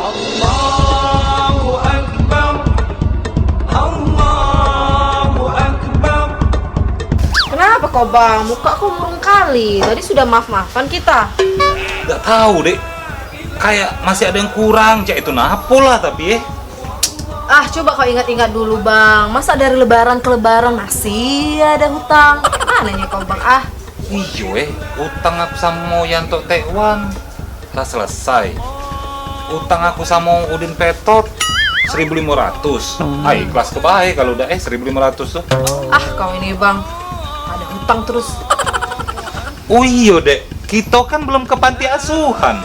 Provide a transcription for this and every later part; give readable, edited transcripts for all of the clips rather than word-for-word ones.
Allahu Akbar, Allahu Akbar. Kenapa kau bang? Muka kau murung kali. Tadi sudah maaf-maafan kita. Gak tahu dek, kayak masih ada yang kurang. Cak itu napo lah tapi Ah, coba kau ingat-ingat dulu bang. Masa dari lebaran ke lebaran masih ada hutang? Mana nih kau bang? Ah, iyo utang aku sama Yanto Tekwan tak selesai. Utang aku sama Udin Petot 1.500. Ay, kelas kebaik kalau udah 1.500 tuh. ah kau ini bang. Ada hutang terus. Oh iyo dek, kita kan belum ke panti asuhan.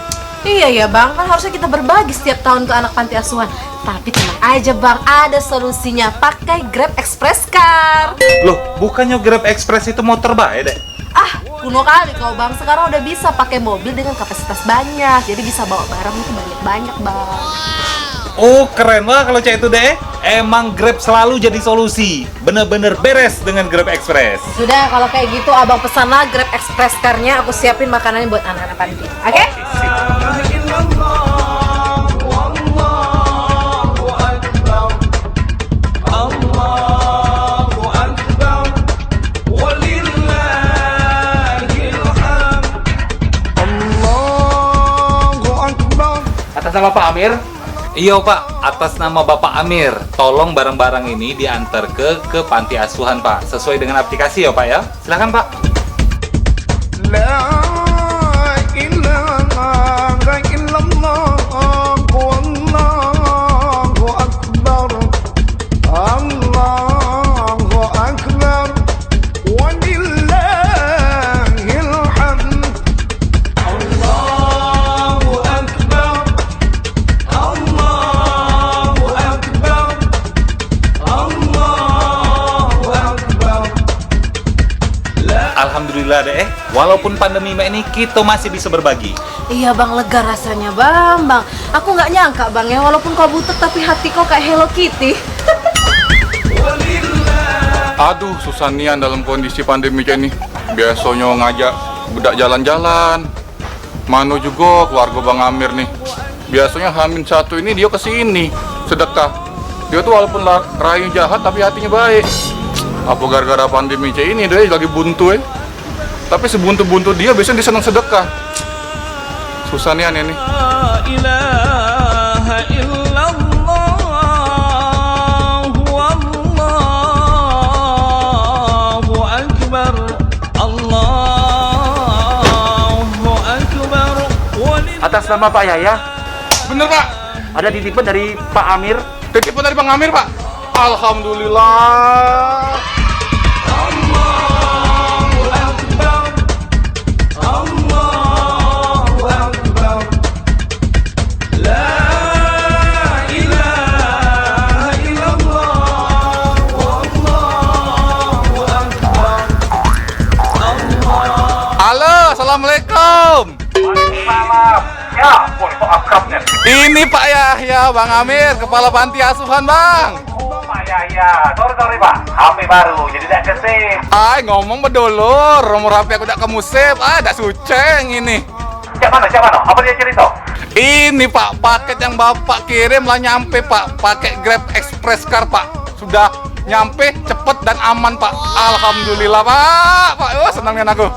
Iya ya bang, kan harusnya kita berbagi setiap tahun ke anak panti asuhan. Tapi tenang aja bang, ada solusinya. Pakai Grab Express Car. Loh, bukannya Grab Express itu motor baik dek? Ah, kuno kali kau bang. Sekarang udah bisa pakai mobil dengan kapasitas banyak. Jadi bisa bawa barang itu banyak-banyak bang. Oh keren lah kalau cak itu deh. Emang Grab selalu jadi solusi. Bener-bener beres dengan Grab Express. Sudah, kalau kayak gitu abang pesanlah Grab Express Car-nya. Aku siapin makanannya buat anak-anak panti. Oke? Atas nama Pak Amir, Iya Pak, atas nama Bapak Amir, tolong barang-barang ini diantar ke panti asuhan Pak, sesuai dengan aplikasi ya Pak ya. Silakan Pak. Alhamdulillah deh, walaupun pandemi ini kita masih bisa berbagi. Iya bang, lega rasanya bang. Aku nggak nyangka bang ya, walaupun kau butek tapi hati kau kayak Hello Kitty. Aduh, susah nian dalam kondisi pandemi kayak ini. Biasanya ngajak budak jalan-jalan. Mano juga keluarga Bang Amir nih. Biasanya H-1 ini dia kesini sedekah. Dia tuh walaupun rayu jahat tapi hatinya baik. Apa gara-gara pandemi kayak ini dia lagi buntu Tapi sebuntu-buntu dia biasanya dia senang sedekah. Susah nian ini. La ilaha illallah, wallahu akbar, Allahu akbar. atas nama Pak Yaya, Bener Pak, ada titipan dari Pak Amir. titipan dari Bang Amir Pak. Alhamdulillah. Halo, assalamualaikum. Waalaikumsalam. Ya, ampun, kok akrabnya? Ini Pak Yahya, Bang Amir, kepala panti asuhan Bang. Oh, Pak Yahya. Sorry Pak, HP baru, jadi tidak kesip. Ay, ngomong bedolor, nomor HP aku tak kamu save. Tak suceng ini. Cak mana? Apa dia cerita? Ini Pak, paket yang Bapak kirim lah nyampe Pak. Pakai Grab Express Car Pak. Sudah nyampe, cepet dan aman Pak. Alhamdulillah Pak. Oh, senangnya aku.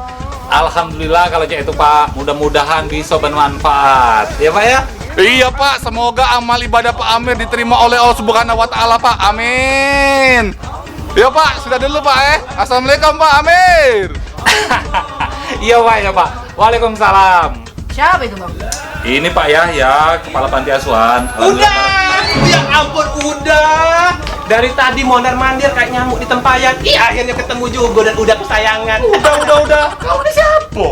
Alhamdulillah kalau cak itu Pak, mudah-mudahan bisa bermanfaat. Ya Pak ya? Iya Pak, semoga amal ibadah Pak Amir diterima oleh Allah Subhanahu wa Ta'ala Pak. Amin. Iya Pak, sudah dulu Pak Assalamualaikum Pak Amir. Iya Pak ya Pak. Waalaikumsalam. Siapa itu bang? Ini Pak Yahya, kepala panti asuhan. Udah, ya ampun udah. Dari tadi mondar-mandir kayak nyamuk di tempayan. Iya, akhirnya ketemu juga dan udah kesayangan. Udah. Kau ini siapa?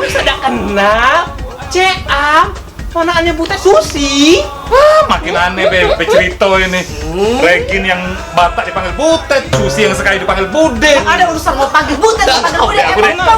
Sudah kenal? Ceam, ponakannya Butet Susi. Makin aneh be cerita ini. Regin yang Batak dipanggil Butet, Susi yang sekali dipanggil Bude. Ada urusan mau panggil Butet, panggil Butet. Aku deh. Emang